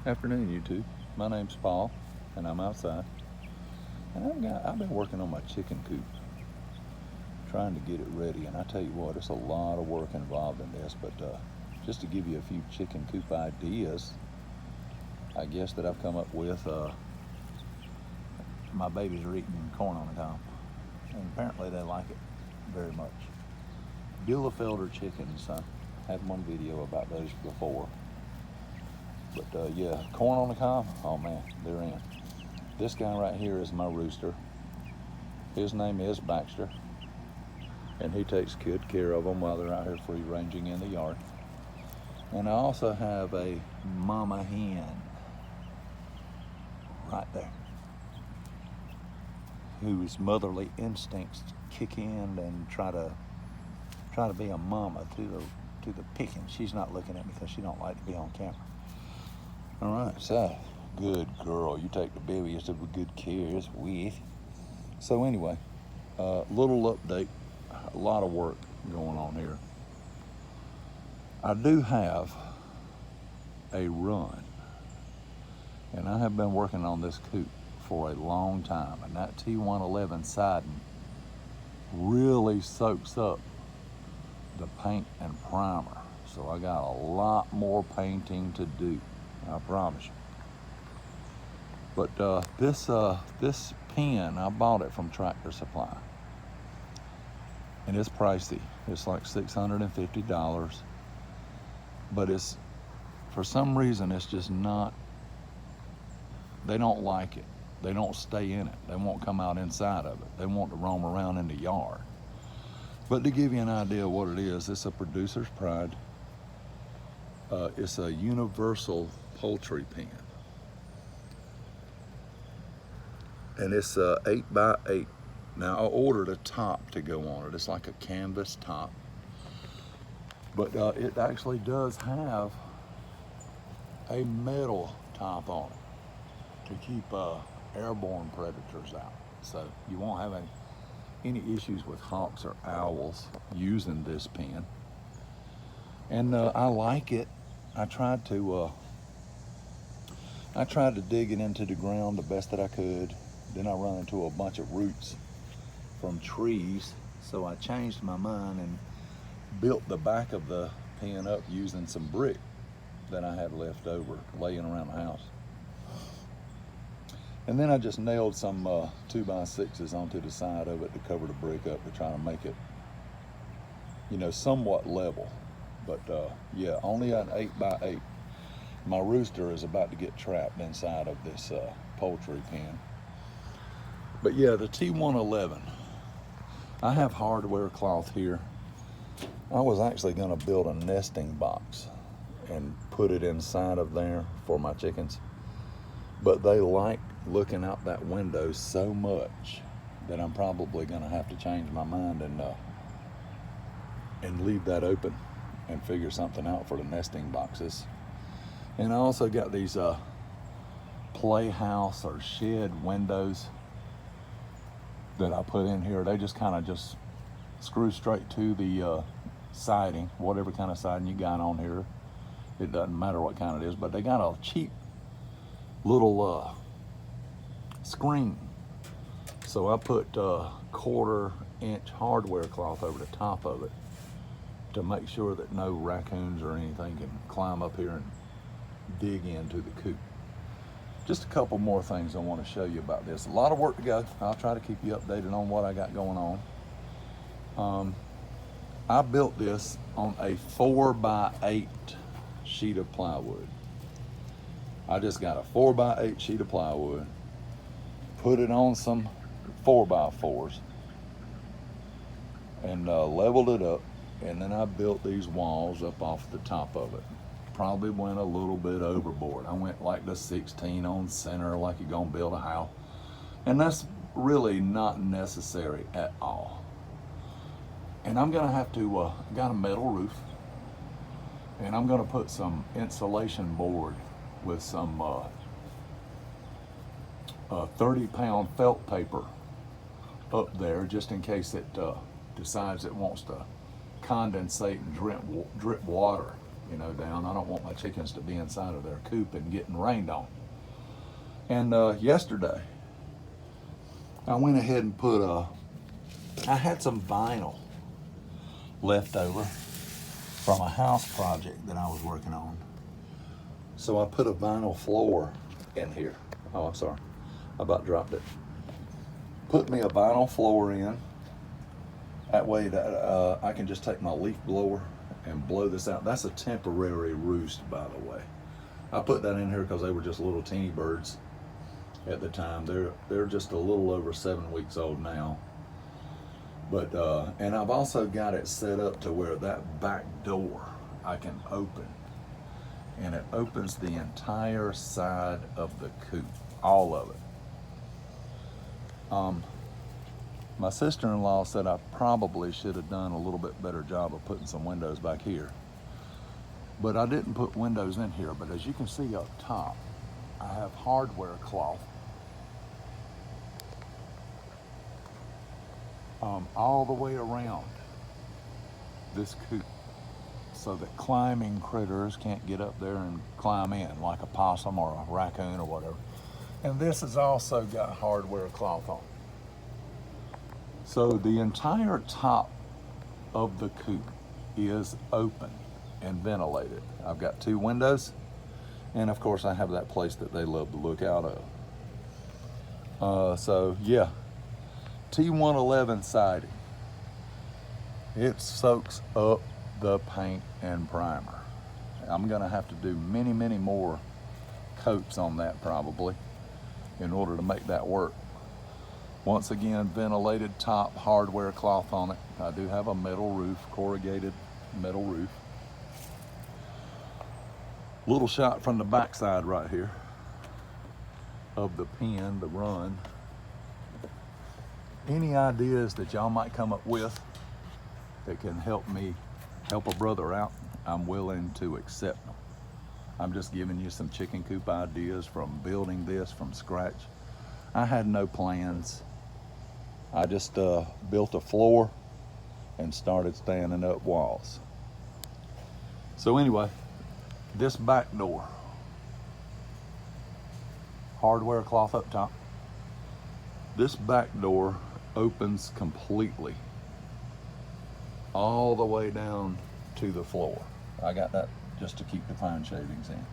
Afternoon, YouTube. My name's Paul, and I'm outside. And I've been working on my chicken coop, trying to get it ready. And I tell you what, it's a lot of work involved in this. But just to give you a few chicken coop ideas, I guess that I've come up with. My babies are eating corn on the cob, and apparently they like it very much. Bielefelder chickens. I had one video about those before. But yeah, corn on the cob, oh man, they're in. This guy right here is my rooster. His name is Baxter, and he takes good care of them while they're out here free ranging in the yard. And I also have a mama hen right there, whose motherly instincts kick in and try to be a mama to the picking. She's not looking at me because she don't like to be on camera. All right, so good girl. You take the babies to good care with. So anyway, little update. A lot of work going on here. I do have a run, and I have been working on this coop for a long time, and that T111 siding really soaks up the paint and primer. So I got a lot more painting to do, I promise you. But this pen, I bought it from Tractor Supply, and it's pricey. It's like $650, but it's, for some reason, it's just not, they don't like it. They don't stay in it. They won't come out inside of it. They want to roam around in the yard. But to give you an idea of what it is, it's a Producer's Pride. It's a universal poultry pen. And it's 8x8. Now I ordered a top to go on it. It's like a canvas top. But it actually does have a metal top on it to keep airborne predators out. So you won't have any issues with hawks or owls using this pen. And I like it. I tried to dig it into the ground the best that I could. Then I run into a bunch of roots from trees. So I changed my mind and built the back of the pen up using some brick that I had left over laying around the house. And then I just nailed some 2x6s onto the side of it to cover the brick up to try to make it, somewhat level. But yeah, only an 8x8. My rooster is about to get trapped inside of this poultry pen. But yeah, the T111. I have hardware cloth here. I was actually going to build a nesting box and put it inside of there for my chickens. But they like looking out that window so much that I'm probably going to have to change my mind and leave that open and figure something out for the nesting boxes. And I also got these playhouse or shed windows that I put in here. They just kind of just screw straight to the siding, whatever kind of siding you got on here. It doesn't matter what kind it is, but they got a cheap little screen. So I put 1/4-inch hardware cloth over the top of it to make sure that no raccoons or anything can climb up here and dig into the coop. Just a couple more things I want to show you about this. A lot of work to go. I'll try to keep you updated on what I got going on. I built this on a 4x8 sheet of plywood. I just got a 4x8 sheet of plywood, put it on some 4x4s, and leveled it up, and then I built these walls up off the top of it. Probably went a little bit overboard. I went like the 16 on center, like you're gonna build a house, and that's really not necessary at all. And I'm gonna have to, got a metal roof, and I'm gonna put some insulation board with some 30-pound felt paper up there, just in case it decides it wants to condensate and drip water down. I don't want my chickens to be inside of their coop and getting rained on. And yesterday, I went ahead and I had some vinyl left over from a house project that I was working on. So I put a vinyl floor in here. Oh, I'm sorry. I about dropped it. Put me a vinyl floor in. That way that I can just take my leaf blower and blow this out. That's a temporary roost, by the way. I put that in here because they were just little teeny birds at the time. They're just a little over 7 weeks old now. But and I've also got it set up to where that back door I can open, and it opens the entire side of the coop, all of it. My sister-in-law said I probably should have done a little bit better job of putting some windows back here. But I didn't put windows in here, but as you can see up top, I have hardware cloth all the way around this coop so that climbing critters can't get up there and climb in, like a possum or a raccoon or whatever. And this has also got hardware cloth on. So the entire top of the coop is open and ventilated. I've got 2 windows, and of course I have that place that they love to look out of. So yeah, T111 siding. It soaks up the paint and primer. I'm gonna have to do many, many more coats on that probably in order to make that work. Once again, ventilated top, hardware cloth on it. I do have a metal roof, corrugated metal roof. Little shot from the backside right here of the pen, the run. Any ideas that y'all might come up with that can help me help a brother out, I'm willing to accept them. I'm just giving you some chicken coop ideas from building this from scratch. I had no plans. I just built a floor and started standing up walls. So anyway, this back door, hardware cloth up top. This back door opens completely all the way down to the floor. I got that just to keep the pine shavings in.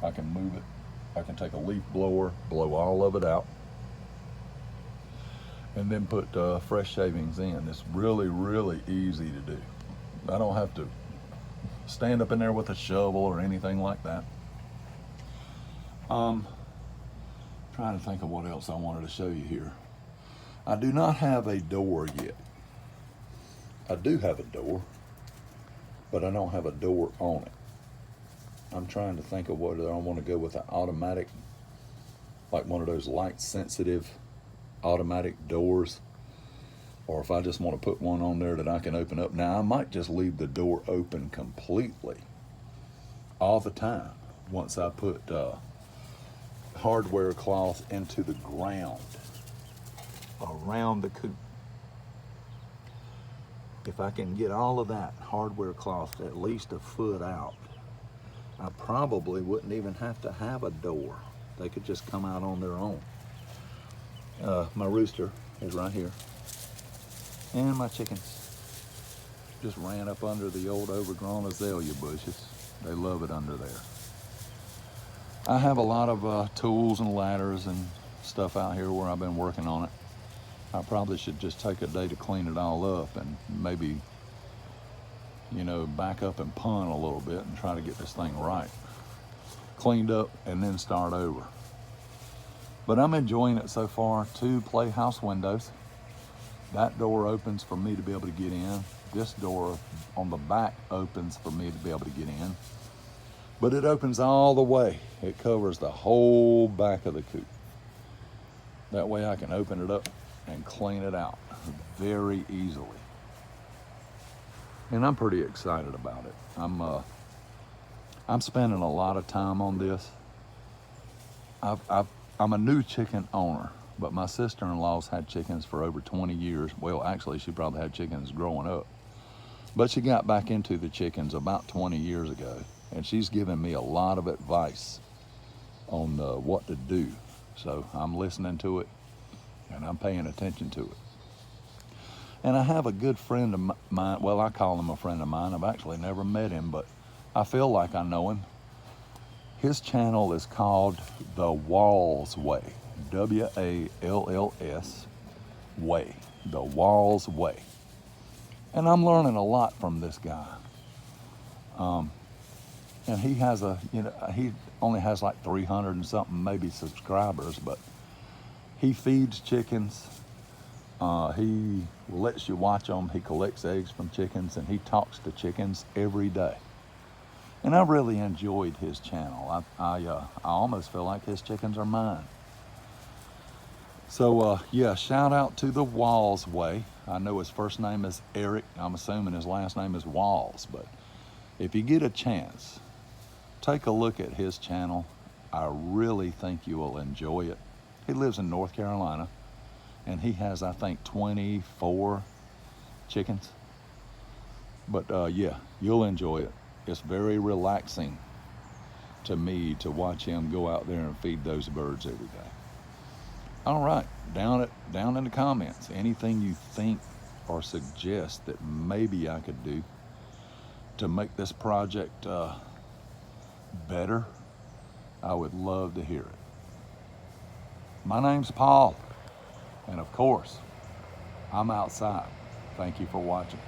I can move it. I can take a leaf blower, blow all of it out, and then put fresh shavings in. It's really, really easy to do. I don't have to stand up in there with a shovel or anything like that. Trying to think of what else I wanted to show you here. I do not have a door yet. I do have a door, but I don't have a door on it. I'm trying to think of whether I want to go with an automatic, like one of those light sensitive automatic doors, or if I just want to put one on there that I can open up. Now I might just leave the door open completely all the time once I put hardware cloth into the ground around the coop. If I can get all of that hardware cloth at least a foot out, I probably wouldn't even have to have a door. They could just come out on their own. My rooster is right here. And my chickens just ran up under the old overgrown azalea bushes. They love it under there. I have a lot of tools and ladders and stuff out here where I've been working on it. I probably should just take a day to clean it all up and maybe, back up and punt a little bit and try to get this thing right. Cleaned up and then start over. But I'm enjoying it so far. 2 playhouse windows. That door opens for me to be able to get in. This door on the back opens for me to be able to get in. But it opens all the way. It covers the whole back of the coop. That way I can open it up and clean it out very easily. And I'm pretty excited about it. I'm spending a lot of time on this. I'm a new chicken owner, but my sister-in-law's had chickens for over 20 years. Well, actually, she probably had chickens growing up. But she got back into the chickens about 20 years ago, and she's given me a lot of advice on what to do. So I'm listening to it, and I'm paying attention to it. And I have a good friend of mine. Well, I call him a friend of mine. I've actually never met him, but I feel like I know him. His channel is called The Walls Way, WALLS Way, The Walls Way. And I'm learning a lot from this guy. And he has he only has like 300 and something maybe subscribers, but he feeds chickens. He lets you watch them. He collects eggs from chickens, and he talks to chickens every day. And I really enjoyed his channel. I almost feel like his chickens are mine. So yeah, shout out to The Walls Way. I know his first name is Eric. I'm assuming his last name is Walls, but if you get a chance, take a look at his channel. I really think you will enjoy it. He lives in North Carolina, and he has, I think, 24 chickens. But yeah, you'll enjoy it. It's very relaxing to me to watch him go out there and feed those birds every day. All right, down in the comments, anything you think or suggest that maybe I could do to make this project better, I would love to hear it. My name's Paul, and of course, I'm outside. Thank you for watching.